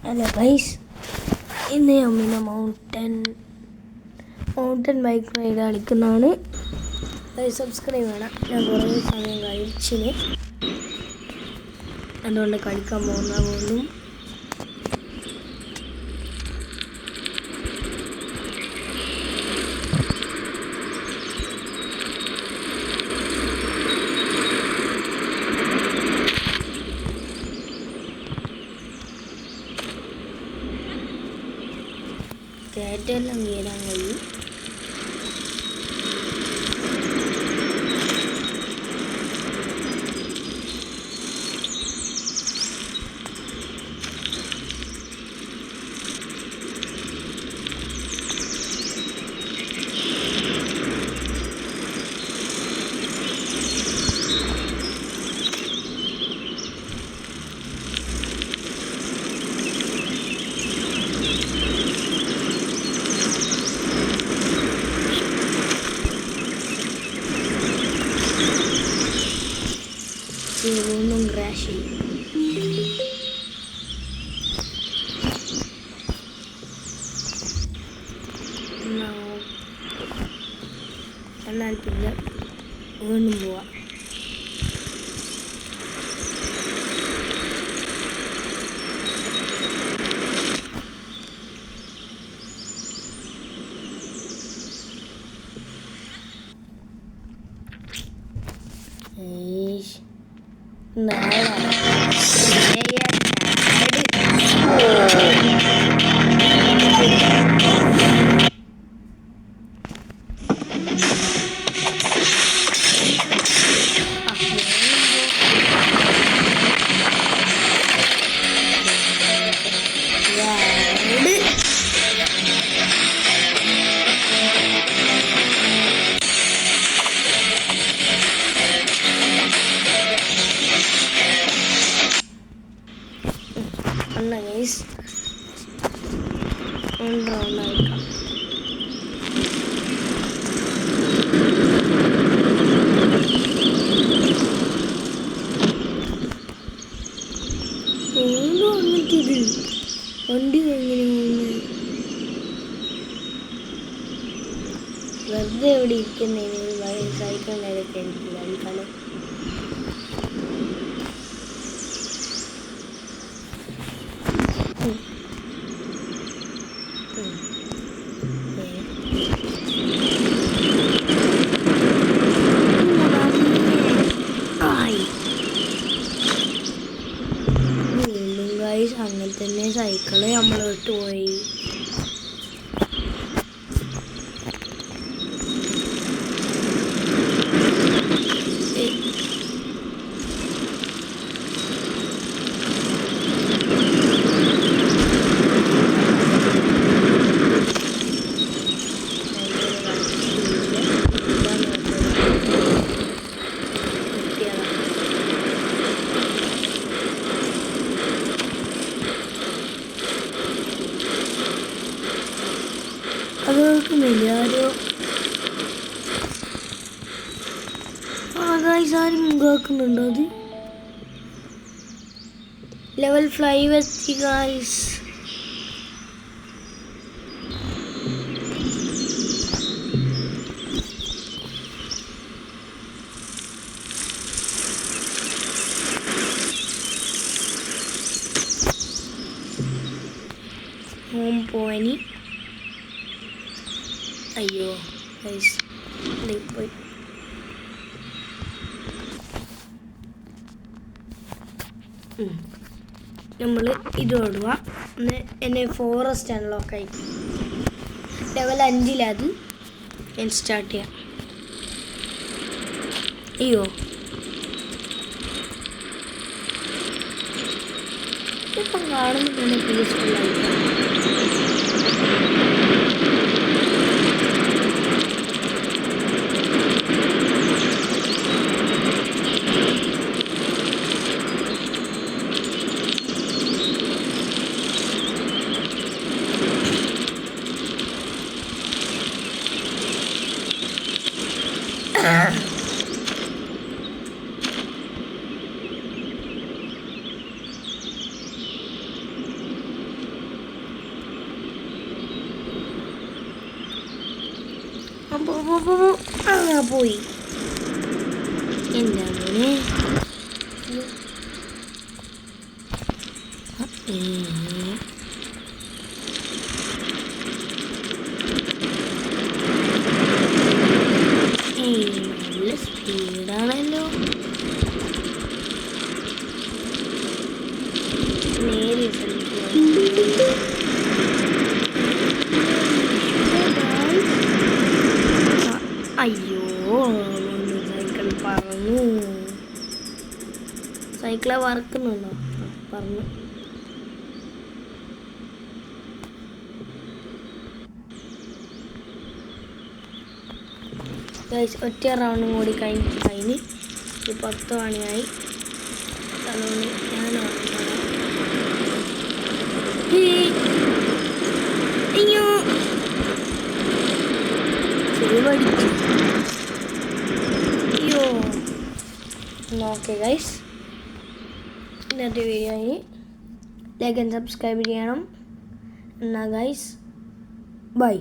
Hello guys, ഇന്ന് ഞാൻ പിന്നെ മൗണ്ടൻ ബൈക്ക് റൈഡ് കളിക്കുന്നതാണ്. സബ്സ്ക്രൈബ് ചെയ്യണം. ഞാൻ കുറേ സമയം കഴിച്ചിന്, അതുകൊണ്ട് കളിക്കാൻ പോകുന്നു. കയറ്റെല്ലാം കയറാൻ കഴിയും. ഒന്നും ക്രാഷ് ചെയ്യും. എന്നാൽ പിന്നെ വീണ്ടും പോവാം. Guys, un round വണ്ടി എങ്ങനെ വെറുതെ എവിടെ ഇരിക്കുന്നതിന് സൈക്കിൾ നേരത്തെ എനിക്ക് കളിക്കാനും. അങ്ങനെ തന്നെ സൈക്കിള് നമ്മൾ വിട്ടുപോയി. അത് കേൾക്കുന്നില്ല ആരോ? ഗൈസ്, ആരും കേൾക്കുന്നുണ്ടോ? അത് ലെവൽ 5 എത്തി ഗൈസ്. ഹോം പോയി. അയ്യോ ഗൈസ്, പോയി. നമ്മൾ ഇതോടുക. എന്നെ ഫോറസ്റ്റ് അൺലോക്ക് ആയി. ലെവൽ 5 ഞാൻ സ്റ്റാർട്ട് ചെയ്യാം. അയ്യോ, ഇപ്പം കാണുന്നുണ്ട് പീസ്ഫുൾ ആയിട്ട്. പോയി എന്താ നല്ല സ്പീഡാണല്ലോ. നേരിട്ട് അയ്യോ സൈക്കിൾ പറന്നു. സൈക്കിളെ വറക്കുന്നുണ്ടോ? പറഞ്ഞു. ഒറ്റ റൗണ്ടും കൂടി കഴിഞ്ഞ് 10 മണിയായി. ഞാൻ അയ്യോ പഠിച്ചു. അയ്യോ ഓക്കെ ഗൈസ്, ഇന്നത്തെ വീഡിയോ ലൈക്ക് ആൻഡ് സബ്സ്ക്രൈബ് ചെയ്യണം. എന്നാ ഗൈസ് ബൈ.